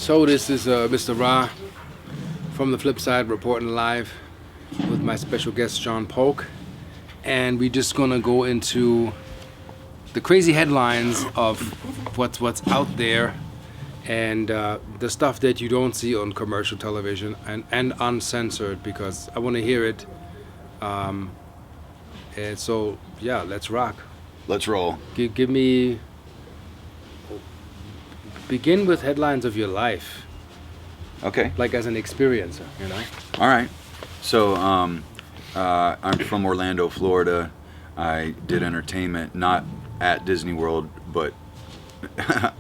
So this is Mr. Ra from the flip side reporting live with my special guest John Polk, and we're just gonna go into the crazy headlines of what's out there and the stuff that you don't see on commercial television and uncensored, because I want to hear it. And so yeah, let's rock. Let's roll. Give me. Begin with headlines of your life. Okay. Like as an experiencer, you know? All right. So I'm from Orlando, Florida. I did entertainment, not at Disney World, but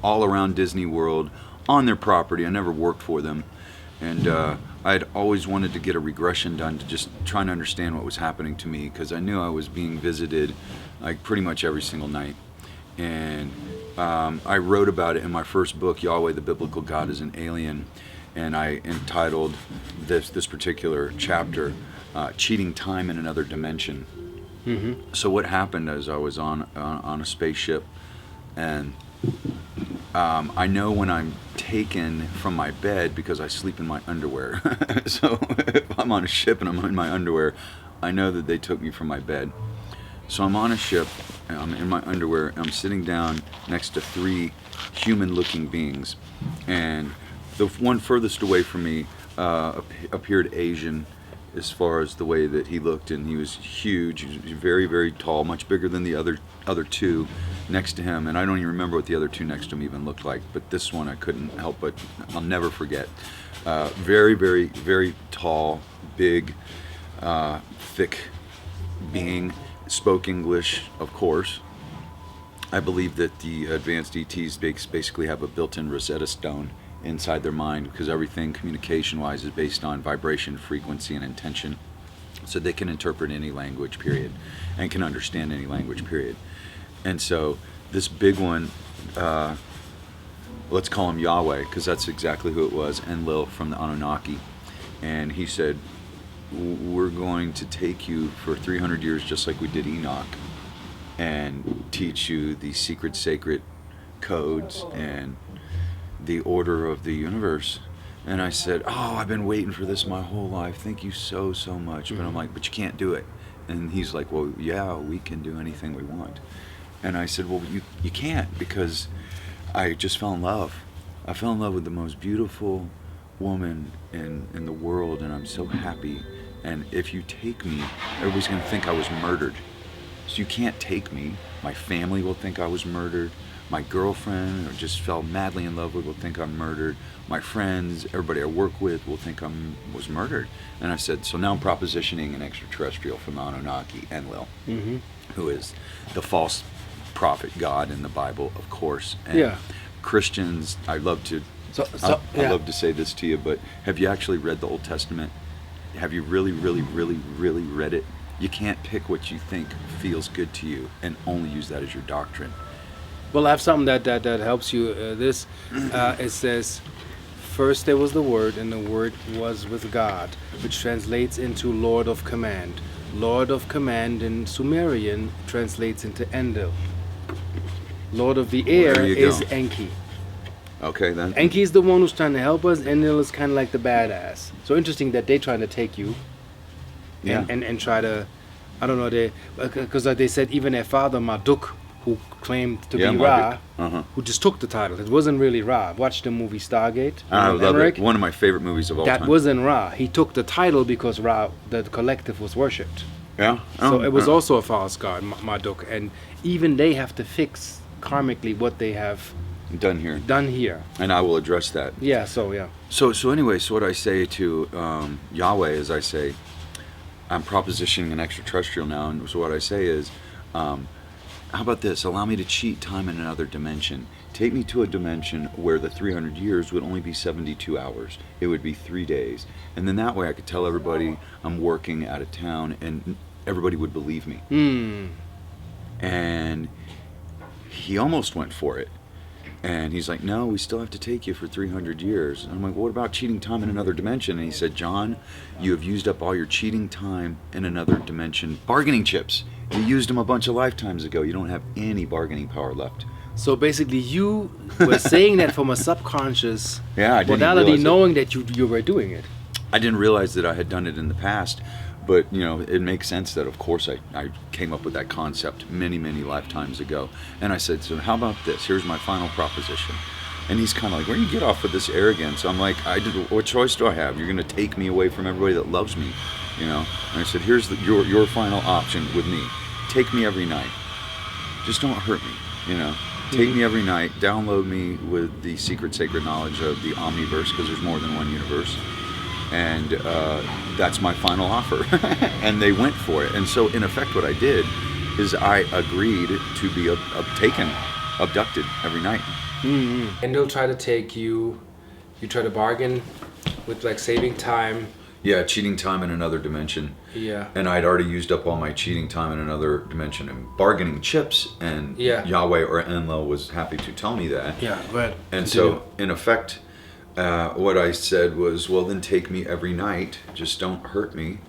all around Disney World on their property. I never worked for them. And I'd always wanted to get a regression done to just try and understand what was happening to me, because I knew I was being visited like pretty much every single night. And I wrote about it in my first book, Yahweh, the Biblical God is an Alien, and I entitled this particular chapter, Cheating Time in Another Dimension. Mm-hmm. So what happened is I was on a spaceship, and I know when I'm taken from my bed because I sleep in my underwear. So if I'm on a ship and I'm in my underwear, I know that they took me from my bed. So I'm on a ship, and I'm in my underwear, and I'm sitting down next to three human-looking beings, and the one furthest away from me appeared Asian as far as the way that he looked, and he was huge. He was very, very tall, much bigger than the other two next to him, and I don't even remember what the other two next to him even looked like, but this one I couldn't help but I'll never forget. Very, very, very tall, big, thick being. Spoke English, of course. I believe that the advanced ETs basically have a built-in Rosetta Stone inside their mind, because everything communication-wise is based on vibration, frequency, and intention. So they can interpret any language, period, and can understand any language, period. And so this big one, let's call him Yahweh, because that's exactly who it was, Enlil from the Anunnaki. And he said, we're going to take you for 300 years just like we did Enoch, and teach you the secret sacred codes and the order of the universe. And I said, oh, I've been waiting for this my whole life. Thank you so much. But I'm like, but you can't do it. And he's like, well, yeah, we can do anything we want. And I said, well, you can't, because I just fell in love. I fell in love with the most beautiful woman in the world, and I'm so happy. And if you take me, everybody's going to think I was murdered. So you can't take me. My family will think I was murdered. My girlfriend, or just fell madly in love with, will think I'm murdered. My friends, everybody I work with will think I was murdered. And I said, so now I'm propositioning an extraterrestrial from the Anunnaki, Enlil, Mm-hmm. who is the false prophet God in the Bible, of course. And Yeah. Christians, I love to say this to you, but have you actually read the Old Testament? Have you really read it? You can't pick what you think feels good to you and only use that as your doctrine. Well, I have something that helps you. It says, first there was the Word, and the Word was with God, which translates into Lord of Command. Lord of Command in Sumerian translates into Enlil. Lord of the Air is Enki. Okay, then. Enki is the one who's trying to help us. Enlil is kind of like the badass. So interesting that they're trying to take you. And try to, I don't know, because they said even their father Marduk, who claimed to be Ra, who just took the title. It wasn't really Ra. Watch the movie Stargate. I love it. One of my favorite movies of all time. That wasn't Ra. He took the title because Ra, the collective, was worshipped. Yeah. So it was also a false god, Marduk, and even they have to fix karmically what they have done here. And I will address that. Yeah. So yeah. So anyway, so what I say to Yahweh is, I say, I'm propositioning an extraterrestrial now, and so what I say is, how about this? Allow me to cheat time in another dimension. Take me to a dimension where the 300 years would only be 72 hours. It would be 3 days. And then that way I could tell everybody I'm working out of town, and everybody would believe me. And he almost went for it. And he's like, no, we still have to take you for 300 years. And I'm like, what about cheating time in another dimension? And he said, John, you have used up all your cheating time in another dimension bargaining chips. You used them a bunch of lifetimes ago. You don't have any bargaining power left So basically, you were saying that from a subconscious Yeah, I didn't modality, realize it. knowing that you were doing it. I didn't realize that I had done it in the past, but it makes sense that of course I came up with that concept many, many lifetimes ago. And I said, so how about this? Here's my final proposition. And he's kind of like, where do you get off with this arrogance? I'm like, what choice do I have? You're going to take me away from everybody that loves me, And I said, here's your final option with me. Take me every night. Just don't hurt me, Take me every night, download me with the secret sacred knowledge of the omniverse, because there's more than one universe. And that's my final offer. And they went for it. And so in effect what I did is I agreed to be abducted every night. Mm-hmm. And they'll try to take you try to bargain with like saving time. Yeah, cheating time in another dimension. Yeah. And I'd already used up all my cheating time in another dimension and bargaining chips, and Yahweh or Enlil was happy to tell me that. Yeah, go ahead. And Continue. so, in effect, what I said was, well, then take me every night. Just don't hurt me.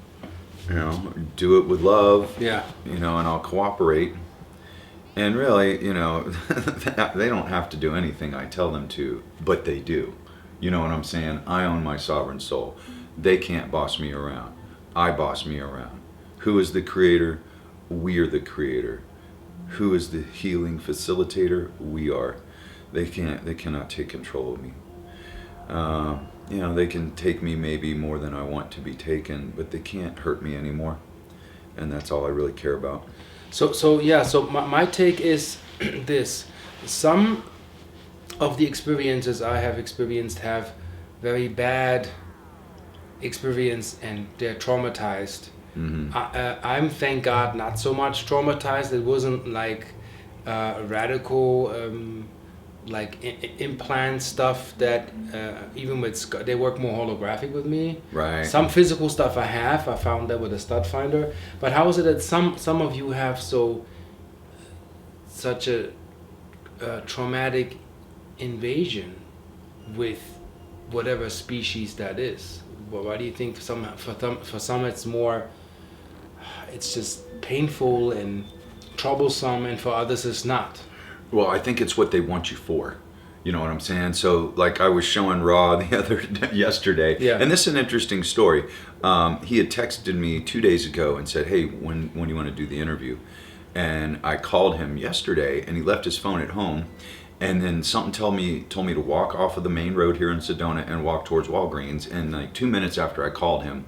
Do it with love. Yeah. And I'll cooperate. And really, they don't have to do anything I tell them to, but they do. You know what I'm saying? I own my sovereign soul. They can't boss me around. I boss me around. Who is the creator? We are the creator. Who is the healing facilitator? We are. They cannot take control of me. They can take me maybe more than I want to be taken, but they can't hurt me anymore. And that's all I really care about. So my take is this. Some of the experiences I have experienced have very bad experience and they're traumatized. Mm-hmm. I'm, thank God, not so much traumatized. It wasn't like radical implant stuff that even with they work more holographic with me. Right. Some physical stuff I found that with a stud finder. But how is it that some of you have such a traumatic invasion with whatever species that is? Well, why do you think for some it's just painful and troublesome, and for others it's not? Well, I think it's what they want you for. You know what I'm saying? So, like I was showing Raw yesterday, and this is an interesting story. He had texted me 2 days ago and said, "Hey, when you want to do the interview?" And I called him yesterday, and he left his phone at home. And then something told me to walk off of the main road here in Sedona and walk towards Walgreens. And like 2 minutes after I called him,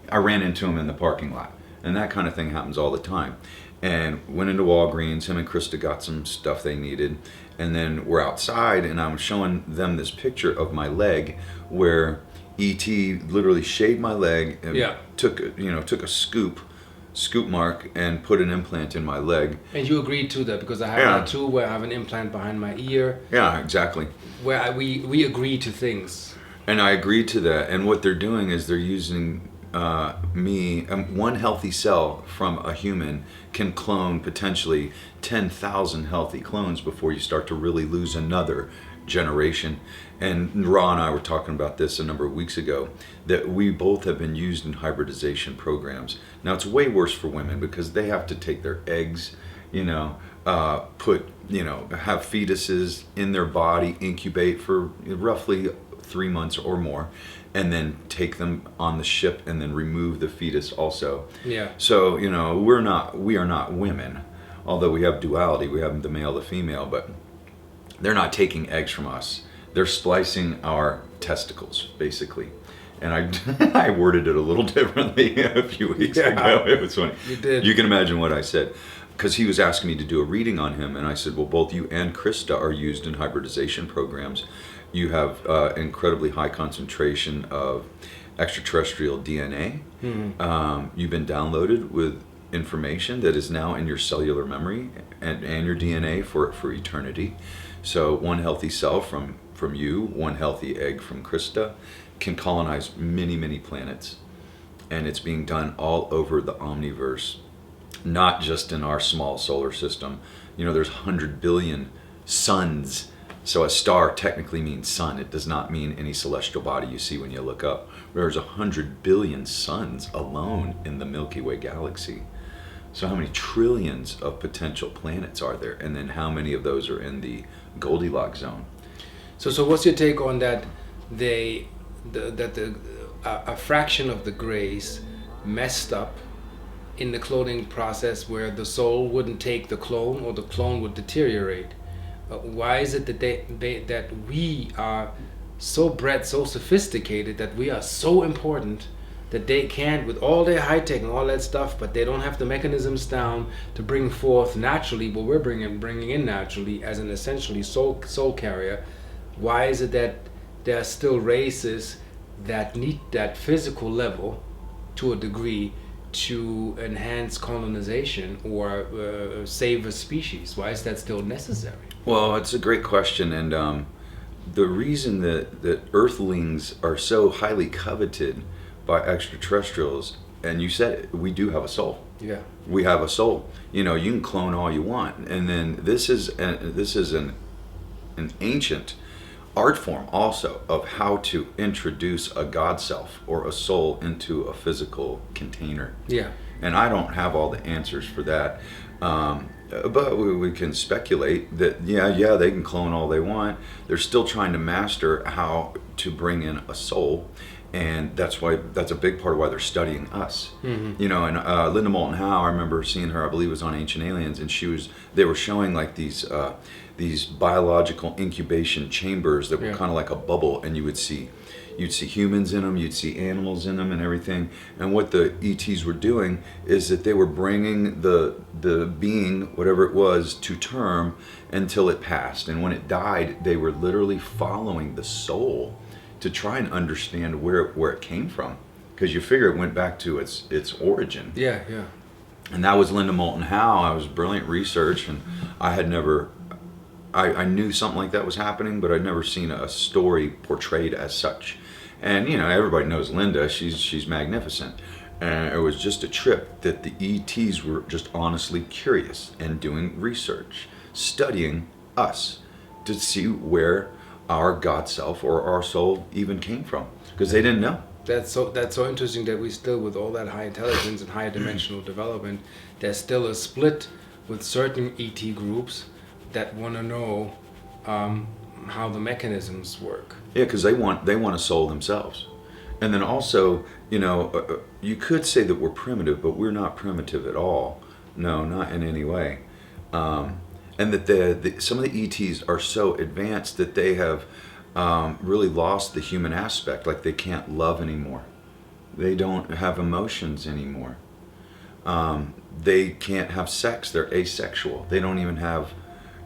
I ran into him in the parking lot. And that kind of thing happens all the time. And went into Walgreens. Him and Krista got some stuff they needed. And then we're outside, and I'm showing them this picture of my leg where E.T. literally shaved my leg and took a scoop mark and put an implant in my leg. And you agreed to that, because I have that too, where I have an implant behind my ear. Yeah, exactly. Where we agree to things. And I agreed to that. And what they're doing is they're using me. One healthy cell from a human can clone potentially 10,000 healthy clones before you start to really lose another generation. And Ra and I were talking about this a number of weeks ago, that we both have been used in hybridization programs. Now it's way worse for women because they have to take their eggs, have fetuses in their body, incubate for roughly 3 months or more, and then take them on the ship and then remove the fetus also. Yeah. So, we are not women, although we have duality, we have the male, the female, but they're not taking eggs from us. They're splicing our testicles, basically. And I worded it a little differently a few weeks ago. It was funny. You did. You can imagine what I said. Because he was asking me to do a reading on him, and I said, well, both you and Krista are used in hybridization programs. You have incredibly high concentration of extraterrestrial DNA. Mm-hmm. You've been downloaded with information that is now in your cellular memory and your DNA for eternity. So one healthy cell from you, one healthy egg from Krista, can colonize many, many planets. And it's being done all over the omniverse, not just in our small solar system. There's 100 billion suns. So a star technically means sun. It does not mean any celestial body you see when you look up. There's 100 billion suns alone in the Milky Way galaxy. So how many trillions of potential planets are there? And then how many of those are in the Goldilocks zone? So what's your take on that? A fraction of the Greys messed up in the cloning process, where the soul wouldn't take the clone, or the clone would deteriorate. Why is it that that we are so bred, so sophisticated, that we are so important, that they can't, with all their high tech and all that stuff, but they don't have the mechanisms down to bring forth naturally what we're bringing in naturally as an essentially soul carrier? Why is it that there are still races that need that physical level to a degree to enhance colonization or save a species? Why is that still necessary? Well, it's a great question, and the reason that Earthlings are so highly coveted by extraterrestrials, and you said it, we do have a soul. Yeah. We have a soul. You know, you can clone all you want, and then this is an ancient art form also of how to introduce a God self or a soul into a physical container. Yeah. And I don't have all the answers for that. But we can speculate that, yeah, they can clone all they want. They're still trying to master how to bring in a soul. And that's a big part of why they're studying us. Mm-hmm. You know, and Linda Moulton Howe, I remember seeing her, I believe it was on Ancient Aliens, and they were showing like these biological incubation chambers that were kind of like a bubble, and you'd see humans in them, you'd see animals in them and everything. And what the ETs were doing is that they were bringing the being, whatever it was, to term until it passed. And when it died, they were literally following the soul to try and understand where it came from, because you figure it went back to its origin. Yeah, yeah. And that was Linda Moulton Howe. It was brilliant research, and I knew something like that was happening, but I'd never seen a story portrayed as such. And you know, everybody knows Linda. She's magnificent. And it was just a trip that the ETs were just honestly curious and doing research, studying us to see where our God self or our soul even came from, because they didn't know. That's so interesting that we still, with all that high intelligence and high dimensional development, there's still a split with certain ET groups that want to know how the mechanisms work. Yeah, because they want a soul themselves. And then also, you know, you could say that we're primitive, but we're not primitive at all. No, not in any way. And that some of the ETs are so advanced that they have really lost the human aspect. Like, they can't love anymore. They don't have emotions anymore. They can't have sex. They're asexual. They don't even have,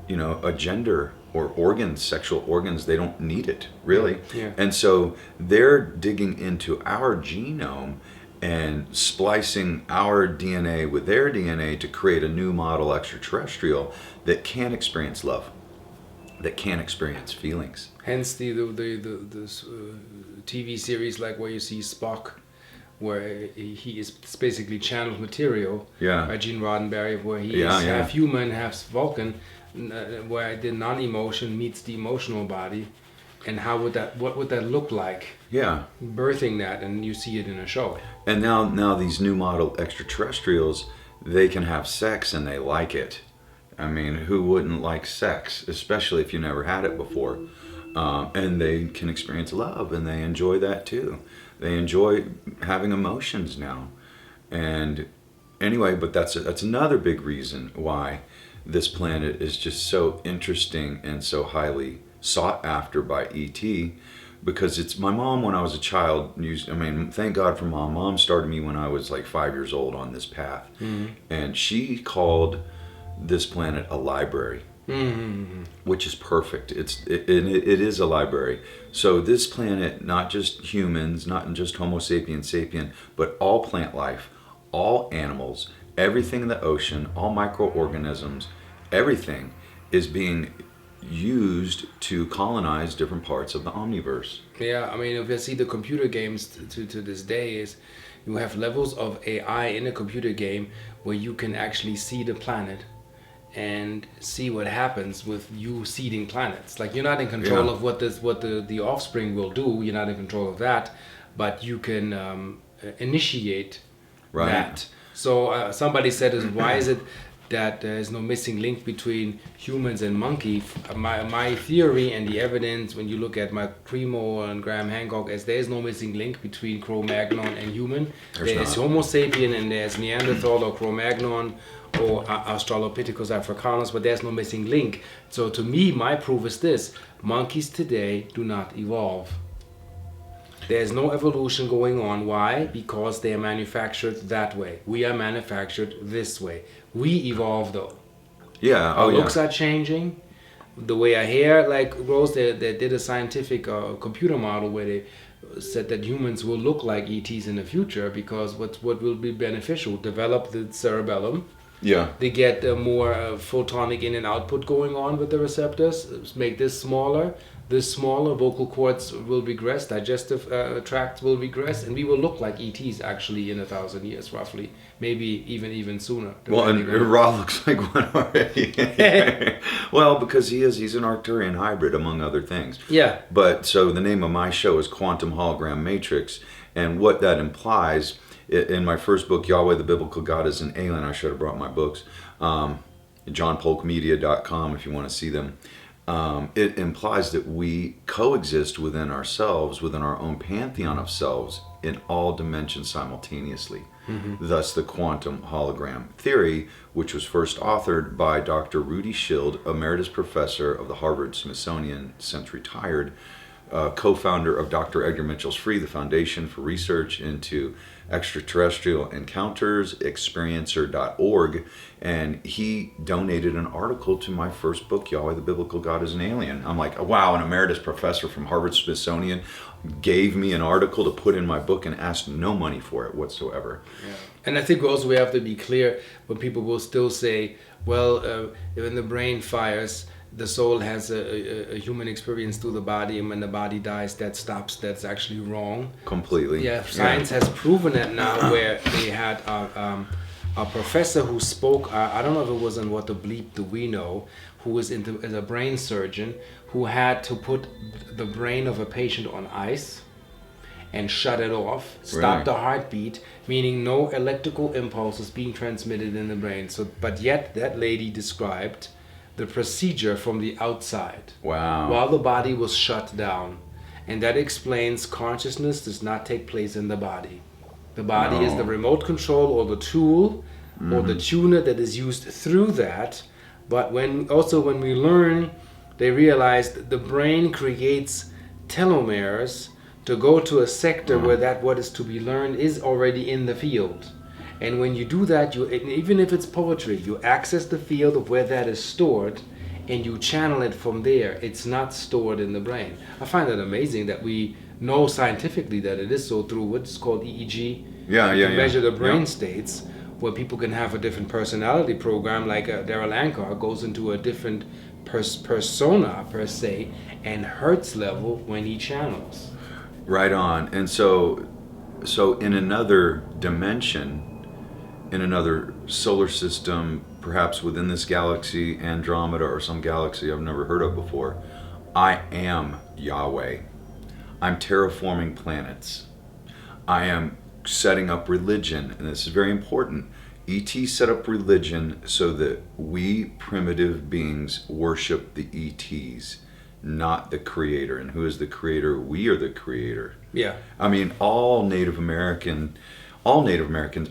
you know, a gender or organs, sexual organs. They don't need it, really. Yeah. And so they're digging into our genome and splicing our DNA with their DNA to create a new model extraterrestrial that can experience love, that can experience feelings. Hence the TV series, like where you see Spock, where he is basically channeled material by Gene Roddenberry, where he is half human, half Vulcan, where the non-emotion meets the emotional body, and what would that look like? Yeah, birthing that, and you see it in a show. And now these new model extraterrestrials, they can have sex and they like it. I mean, who wouldn't like sex, especially if you never had it before? And they can experience love, and they enjoy that too. They enjoy having emotions now. And anyway, but that's another big reason why this planet is just so interesting and so highly sought after by ET, because it's my mom, when I was a child, thank God for mom. Mom started me when I was like 5 years old on this path. Mm-hmm. And she called this planet a library. Mm-hmm. Which is perfect. It is a library. So this planet, not just humans, not just Homo sapiens sapien, but all plant life, all animals, everything in the ocean, all microorganisms, everything is being used to colonize different parts of the omniverse. Yeah, I mean, if you see the computer games to this day, is you have levels of AI in a computer game where you can actually see the planet and see what happens with you seeding planets. Like, you're not in control of what the offspring will do. You're not in control of that, but you can initiate that. So somebody said, why is it that there is no missing link between humans and monkey? My theory and the evidence, when you look at Mark Primo and Graham Hancock, is there is no missing link between Cro-Magnon and human. There is Homo sapien and there's Neanderthal or Cro-Magnon or Australopithecus africanus, but there's no missing link. So to me, my proof is this: monkeys today do not evolve. There's no evolution going on. Why? Because they are manufactured that way. We are manufactured this way. We evolve though. Yeah. Our looks are changing. The way our hair grows. They did a scientific computer model where they said that humans will look like ETs in the future because what will be beneficial? Develop the cerebellum. Yeah. They get more photonic in and output going on with the receptors. Make this smaller. This smaller, vocal cords will regress, digestive tract will regress, and we will look like ETs actually in 1,000 years, roughly, maybe even sooner. Well, and Ra looks like one already. Well, because he's an Arcturian hybrid, among other things. Yeah. But so the name of my show is Quantum Hologram Matrix, and what that implies, in my first book, Yahweh the Biblical God is an Alien, I should have brought my books, johnpolkmedia.com if you want to see them. It implies that we coexist within ourselves, within our own pantheon of selves, in all dimensions simultaneously. Mm-hmm. Thus, the quantum hologram theory, which was first authored by Dr. Rudy Schild, emeritus professor of the Harvard-Smithsonian, since retired, co-founder of Dr. Edgar Mitchell's Free, the Foundation for Research into Extraterrestrial Encounters, experiencer.org, and he donated an article to my first book, Yahweh the Biblical God is an Alien. I'm like, wow, an emeritus professor from Harvard-Smithsonian gave me an article to put in my book and asked no money for it whatsoever. Yeah. And I think also we have to be clear when people will still say, well, when the brain fires, the soul has a human experience through the body, and when the body dies, that stops. That's actually wrong. Completely. Yeah, science has proven that now, where they had a professor who spoke, I don't know if it was on What the Bleep Do We Know, who was as a brain surgeon, who had to put the brain of a patient on ice and shut it off, stop the heartbeat, meaning no electrical impulses being transmitted in the brain. So, but yet that lady described the procedure from the outside. Wow. While the body was shut down. And that explains consciousness does not take place in the body. The body is the remote control or the tool or the tuner that is used through that. But when we learn, they realize that the brain creates telomeres to go to a sector where that what is to be learned is already in the field. And when you do that, even if it's poetry, you access the field of where that is stored and you channel it from there. It's not stored in the brain. I find it amazing that we know scientifically that it is so through what's called EEG. To measure the brain states, where people can have a different personality program, like Daryl Ankar goes into a different persona, per se, and hertz level when he channels. Right on. And so in another dimension, in another solar system, perhaps within this galaxy, Andromeda or some galaxy I've never heard of before, I am Yahweh. I'm terraforming planets. I am setting up religion, and this is very important. ETs set up religion so that we primitive beings worship the ETs, not the creator. And who is the creator? We are the creator. Yeah. I mean, all Native Americans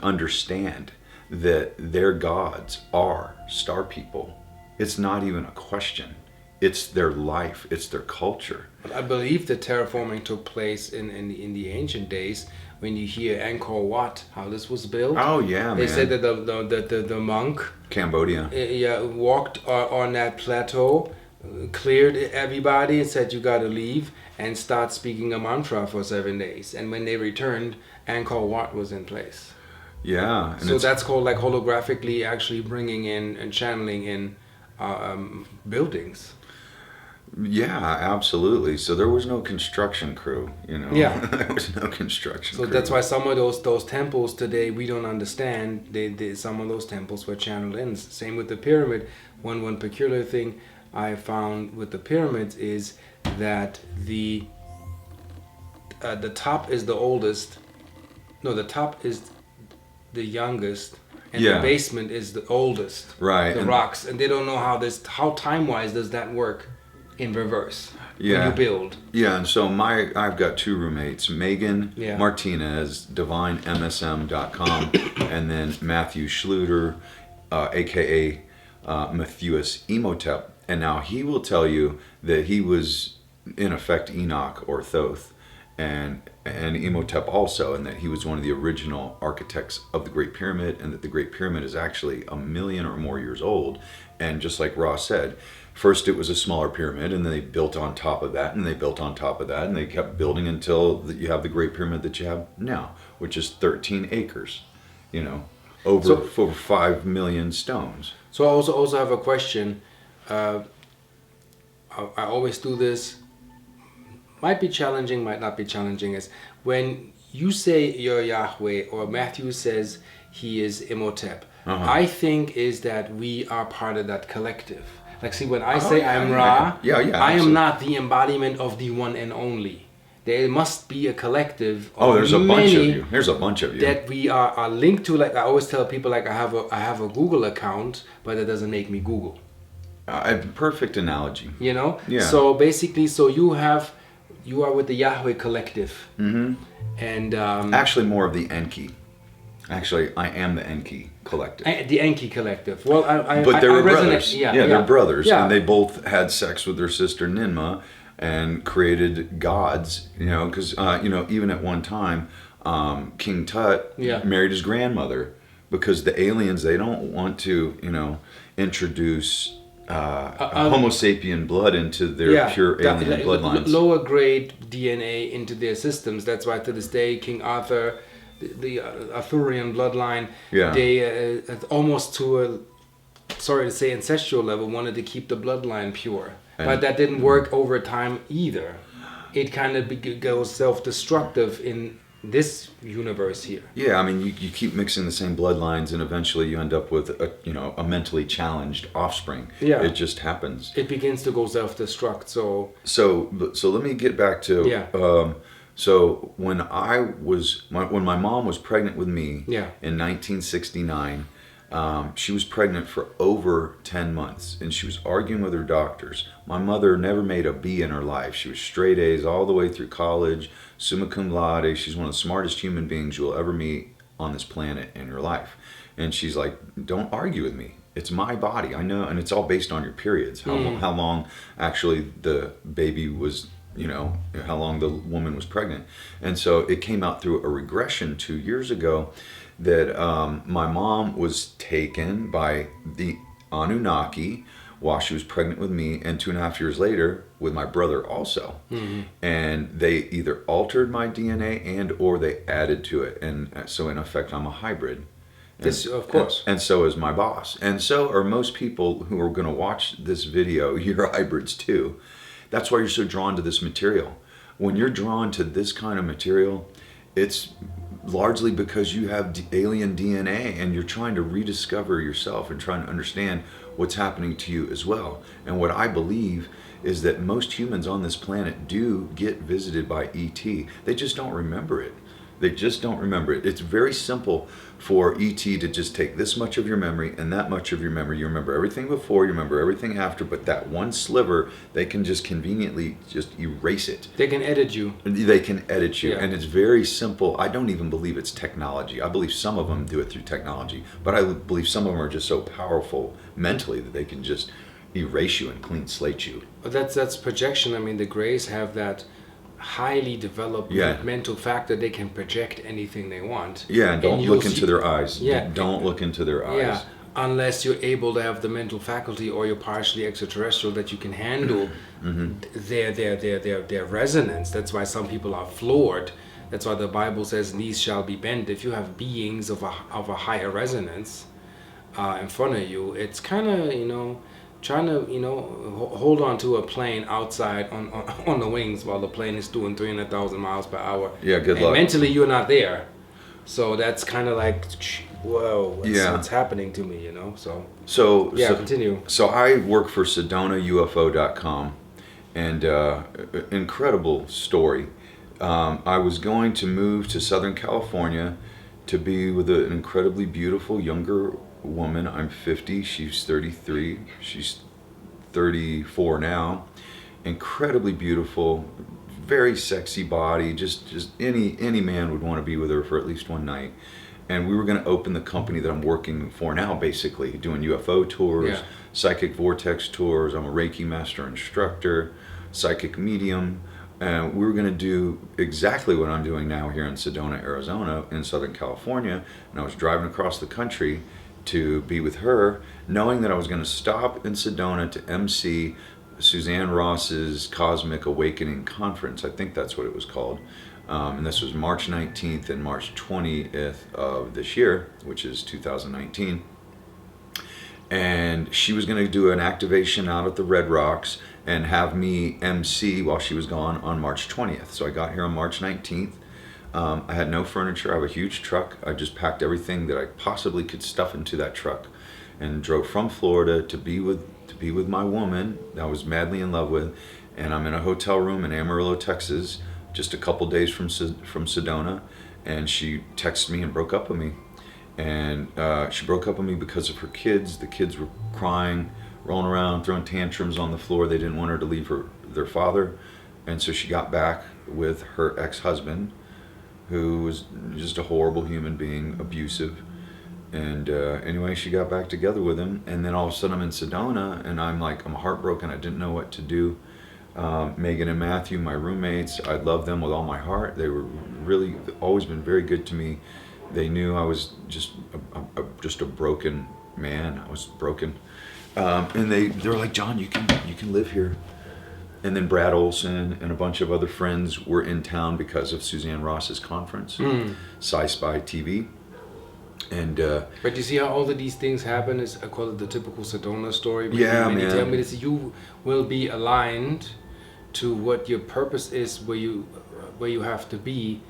understand that their gods are star people. It's not even a question. It's their life. It's their culture. But I believe that terraforming took place in the ancient days. When you hear Angkor Wat, how this was built. Oh yeah, they man. said that the monk Cambodia walked on that plateau, cleared everybody and said, you got to leave and start speaking a mantra for 7 days. And when they returned, Angkor Wat was in place. Yeah. So that's called like holographically actually bringing in and channeling in buildings. Yeah, absolutely. So there was no construction crew, Yeah. There was no construction crew. So that's why some of those temples today we don't understand. Some of those temples were channeled in. Same with the pyramid. One peculiar thing I found with the pyramids is that the top is the oldest. No, the top is the youngest, and Yeah. the basement is the oldest. Right, The and- rocks, and they don't know how time-wise does that work in reverse when Yeah. you build. Yeah, and so I've got two roommates, Megan Yeah. Martinez, divinemsm.com, and then Matthew Schluter, aka Matthews Emotep. And now he will tell you that he was in effect Enoch or Thoth, and Emotep also, and that he was one of the original architects of the Great Pyramid, and that the Great Pyramid is actually 1,000,000 or more years old. And just like Ross said, first it was a smaller pyramid, and then they built on top of that, and they built on top of that, and they kept building until you have the Great Pyramid that you have now, which is 13 acres, over 5 million stones. So I also have a question. I always do this. Might be challenging, might not be challenging. Is when you say you're Yahweh, or Matthew says he is Imhotep. I think is that we are part of that collective. Like, see, when I say I'm Ra, I am absolutely. not the embodiment of the one and only. There must be a collective. There's a bunch of you. There's a bunch of you. That we are linked to. Like I always tell people, like I have a Google account, but that doesn't make me Google. Perfect analogy. Yeah. So basically, you are with the Yahweh collective. Mm-hmm. And actually, more of the Enki. Actually, I am the Enki collective. The Enki collective. Well, but they were resonate. brothers. Yeah, they're brothers, yeah. and they both had sex with their sister Ninmah and created gods. Because even at one time, King Tut married his grandmother, because the aliens, they don't want to introduce Homo sapien blood into their pure alien bloodlines. Lower grade DNA into their systems. That's why to this day, King Arthur, the Arthurian bloodline, they almost to a, sorry to say, ancestral level, wanted to keep the bloodline pure. But that didn't work over time either. It kind of goes self-destructive in this universe here. Yeah, I mean, you keep mixing the same bloodlines, and eventually you end up with a mentally challenged offspring. Yeah, it just happens. It begins to go self-destruct. So let me get back to so when when my mom was pregnant with me in 1969. She was pregnant for over 10 months, and she was arguing with her doctors. My mother never made a B in her life. She was straight A's all the way through college, summa cum laude. She's one of the smartest human beings you'll ever meet on this planet in your life. And she's like, don't argue with me. It's my body. I know, and it's all based on your periods. How long actually the baby was, how long the woman was pregnant. And so it came out through a regression 2 years ago that my mom was taken by the Anunnaki while she was pregnant with me, and 2.5 years later with my brother also. Mm-hmm. And they either altered my DNA and or they added to it. And so in effect, I'm a hybrid. Of course. And so is my boss. And so are most people who are going to watch this video. You're hybrids too. That's why you're so drawn to this material. When you're drawn to this kind of material, it's largely because you have alien DNA and you're trying to rediscover yourself and trying to understand what's happening to you as well. And what I believe is that most humans on this planet do get visited by ET. They just don't remember it. They just don't remember it. It's very simple for ET to just take this much of your memory and that much of your memory. You remember everything before, you remember everything after, but that one sliver, they can just conveniently just erase it. They can edit you. They can edit you. Yeah. And it's very simple. I don't even believe it's technology. I believe some of them do it through technology, but I believe some of them are just so powerful mentally that they can just erase you and clean slate you. That's projection. I mean, the Greys have that highly developed mental fact that they can project anything they want. Yeah, and don't look into their eyes. Yeah. Don't look into their eyes. Yeah, unless you're able to have the mental faculty or you're partially extraterrestrial that you can handle their resonance. That's why some people are floored. That's why the Bible says knees shall be bent. If you have beings of a higher resonance in front of you, it's kind of, trying to hold on to a plane outside on the wings while the plane is doing 300,000 miles per hour. Yeah, good luck. Mentally you're not there, so that's kind of like, whoa, what's happening to me, so continue. So I work for SedonaUFO.com, and incredible story. I was going to move to Southern California to be with an incredibly beautiful younger woman. I'm 50, she's 33, she's 34 now. Incredibly beautiful, very sexy body. Just any man would want to be with her for at least one night. And we were going to open the company that I'm working for now, basically doing UFO tours, Yeah. psychic vortex tours. I'm a Reiki master instructor, psychic medium. And we were going to do exactly what I'm doing now here in Sedona, Arizona, in Southern California. And I was driving across the country to be with her, knowing that I was going to stop in Sedona to MC Suzanne Ross's Cosmic Awakening Conference. I think that's what it was called. And this was March 19th and March 20th of this year, which is 2019. And she was going to do an activation out at the Red Rocks and have me MC while she was gone on March 20th. So I got here on March 19th. I had no furniture. I have a huge truck. I just packed everything that I possibly could stuff into that truck and drove from Florida to be with my woman that I was madly in love with. And I'm in a hotel room in Amarillo, Texas, just a couple days from Sedona. And she texted me and broke up with me. And she broke up with me because of her kids. The kids were crying, rolling around, throwing tantrums on the floor. They didn't want her to leave their father. And so she got back with her ex-husband, who was just a horrible human being, abusive. And anyway, she got back together with him. And then all of a sudden I'm in Sedona, and I'm heartbroken. I didn't know what to do. Megan and Matthew, my roommates, I love them with all my heart. They were really always been very good to me. They knew I was just a broken man. I was broken. And they were like, John, you can live here. And then Brad Olson and a bunch of other friends were in town because of Suzanne Ross's conference, Sci-Spy TV. And but you see how all of these things happen is I call it the typical Sedona story. When man. you tell me this, you will be aligned to what your purpose is, where you have to be.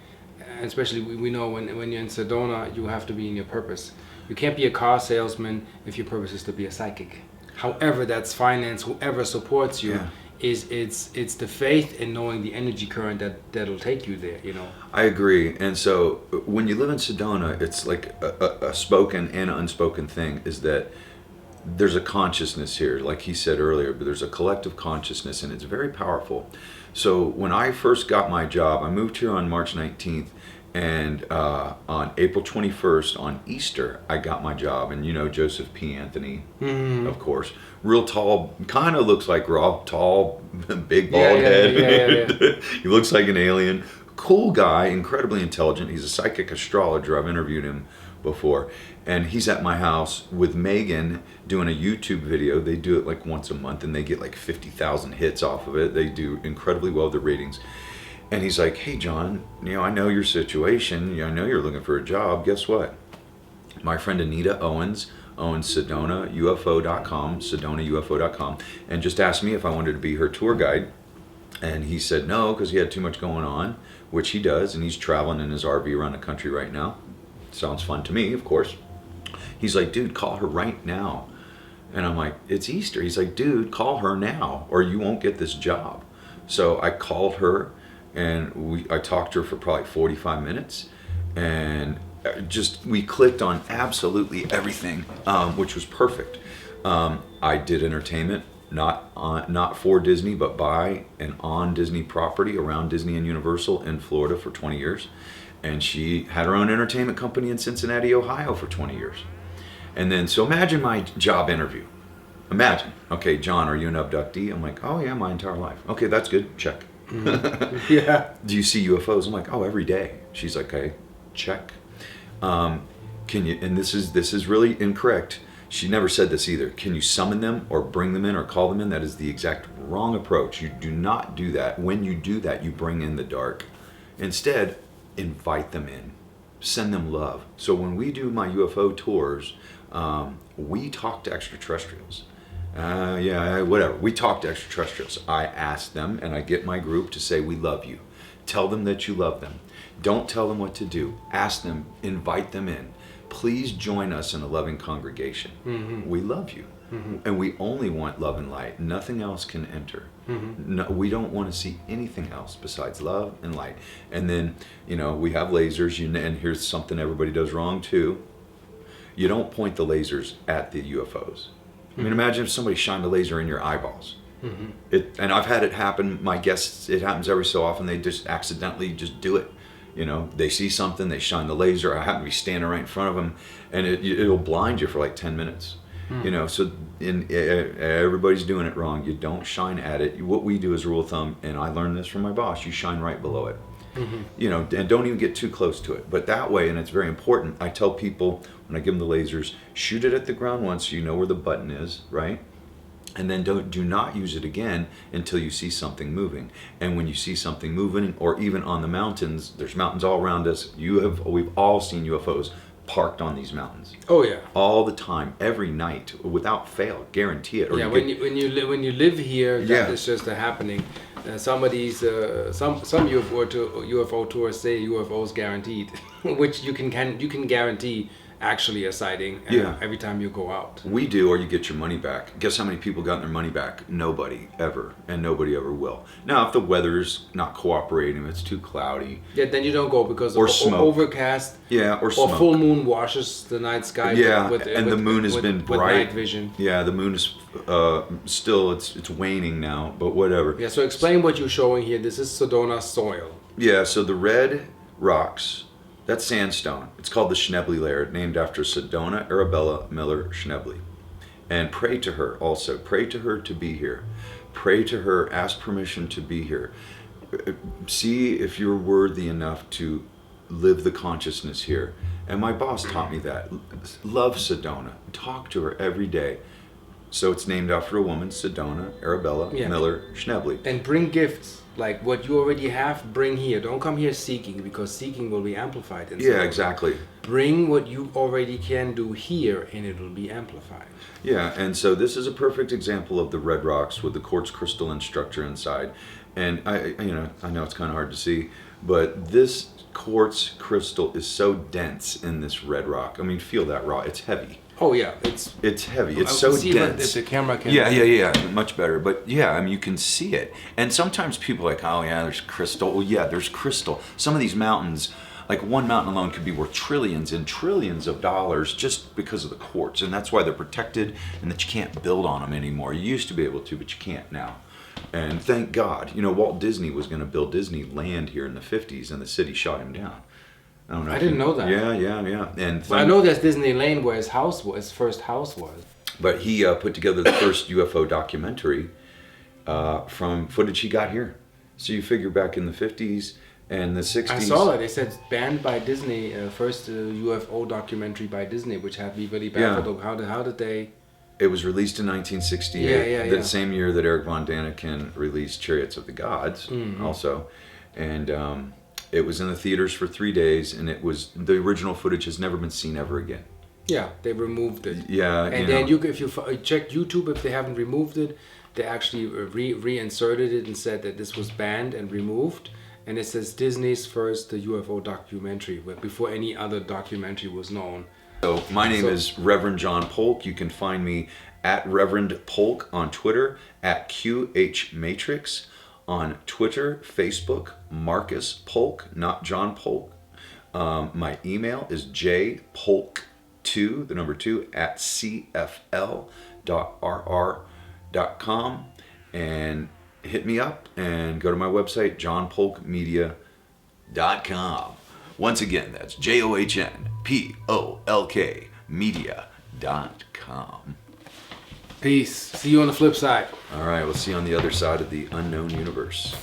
And especially we know when you're in Sedona, you have to be in your purpose. You can't be a car salesman if your purpose is to be a psychic. However, that's finance. Whoever supports you. Yeah. It's the faith in knowing the energy current that'll take you there, you know. I agree. And so when you live in Sedona, it's like a spoken and unspoken thing is that there's a consciousness here, like he said earlier, but there's a collective consciousness, and it's very powerful. So when I first got my job, I moved here on March 19th, and on April 21st, on Easter, I got my job. And you know Joseph P. Anthony, of course. Real tall, kind of looks like Rob, tall, big bald head. Yeah. He looks like an alien. Cool guy, incredibly intelligent. He's a psychic astrologer. I've interviewed him before. And he's at my house with Megan doing a YouTube video. They do it like once a month, and they get like 50,000 hits off of it. They do incredibly well with the ratings. And he's like, hey, John, I know your situation. I know you're looking for a job. Guess what? My friend Anita owns SedonaUFO.com, SedonaUFO.com, and just asked me if I wanted to be her tour guide. And he said no, because he had too much going on, which he does, and he's traveling in his RV around the country right now. Sounds fun to me, of course. He's like, dude, call her right now. And I'm like, it's Easter. He's like, dude, call her now, or you won't get this job. So I called her, and I talked to her for probably 45 minutes, and we clicked on absolutely everything, which was perfect. I did entertainment, not for Disney, but by and on Disney property around Disney and Universal in Florida for 20 years. And she had her own entertainment company in Cincinnati, Ohio for 20 years. And then, so imagine my job interview. Imagine, okay, John, are you an abductee? I'm like, oh yeah, my entire life. Okay, that's good, check. Yeah. Do you see UFOs? I'm like, oh, every day. She's like, okay, check. Can you, and this is really incorrect. She never said this either. Can you summon them or bring them in or call them in? That is the exact wrong approach. You do not do that. When you do that, you bring in the dark. Instead, invite them in. Send them love. So when we do my UFO tours, we talk to extraterrestrials. Whatever. We talk to extraterrestrials. I ask them, and I get my group to say, we love you. Tell them that you love them. Don't tell them what to do. Ask them, invite them in. Please join us in a loving congregation. Mm-hmm. We love you. And we only want love and light. Nothing else can enter. No, we don't want to see anything else besides love and light. And then, we have lasers, and here's something everybody does wrong too. You don't point the lasers at the UFOs. I mean, imagine if somebody shined a laser in your eyeballs. And I've had it happen. My guests, it happens every so often. They just accidentally just do it. They see something, they shine the laser. I happen to be standing right in front of them, and it'll blind you for like 10 minutes. So everybody's doing it wrong. You don't shine at it. What we do as a rule of thumb, and I learned this from my boss, you shine right below it. And don't even get too close to it. But that way, and it's very important, I tell people when I give them the lasers, shoot it at the ground once so you know where the button is, right? And then do not use it again until you see something moving. And when you see something moving, or even on the mountains, there's mountains all around us. We've all seen UFOs parked on these mountains. Oh yeah. All the time, every night, without fail, guarantee it. Or yeah, when you live here, that is just happening. Some of these some UFO tours say UFOs guaranteed, which you can guarantee actually a sighting every time you go out. We do, or you get your money back. Guess how many people got their money back? Nobody ever, and nobody ever will. Now, if the weather's not cooperating, it's too cloudy. Yeah, then you don't go because or smoke. Overcast. Yeah, or smoke. Or full moon washes the night sky. Yeah, the moon has been bright. With night vision. Yeah, the moon is still it's waning now, but whatever. Yeah, so explain what you're showing here. This is Sedona soil. Yeah, so the red rocks. That's sandstone. It's called the Schnebly layer, named after Sedona Arabella Miller Schnebly. And pray to her also. Pray to her to be here. Pray to her, ask permission to be here. See if you're worthy enough to live the consciousness here. And my boss taught me that. Love Sedona. Talk to her every day. So it's named after a woman, Sedona Arabella Miller Schnebly. And bring gifts. Like what you already have, bring here. Don't come here seeking, because seeking will be amplified. Yeah, exactly. Bring what you already can do here, and it will be amplified. Yeah, and so this is a perfect example of the red rocks with the quartz crystalline structure inside. And I know it's kind of hard to see, but this quartz crystal is so dense in this red rock. I mean, feel that rock. It's heavy. Oh yeah, it's heavy. It's so dense. If the camera can. Yeah, much better. But yeah, I mean, you can see it. And sometimes people are like, oh yeah, there's crystal. Well, yeah, there's crystal. Some of these mountains, like one mountain alone, could be worth trillions and trillions of dollars just because of the quartz, and that's why they're protected and that you can't build on them anymore. You used to be able to, but you can't now. And thank God, Walt Disney was going to build Disneyland here in the 50s, and the city shot him down. I don't know. I didn't know that. Yeah. And I know there's Disney Lane where his first house was. But he put together the first UFO documentary from footage he got here. So you figure back in the 50s and the 60s. I saw that. They said banned by Disney, first UFO documentary by Disney, which had me really baffled. Yeah. How did they... It was released in 1968, the same year that Eric Von Daniken released Chariots of the Gods, also. And it was in the theaters for 3 days, and the original footage has never been seen ever again. Yeah, they removed it. Yeah, and then if you check YouTube, if they haven't removed it, they actually reinserted it and said that this was banned and removed. And it says Disney's first UFO documentary, before any other documentary was known. So my name is Reverend John Polk. You can find me at Reverend Polk on Twitter, at QH Matrix on Twitter, Facebook, Marcus Polk, not John Polk. My email is jpolk2, the number 2, at cfl.rr.com, and hit me up and go to my website, johnpolkmedia.com. Once again, that's JOHNPOLK media.com. Peace. See you on the flip side. All right, we'll see you on the other side of the unknown universe.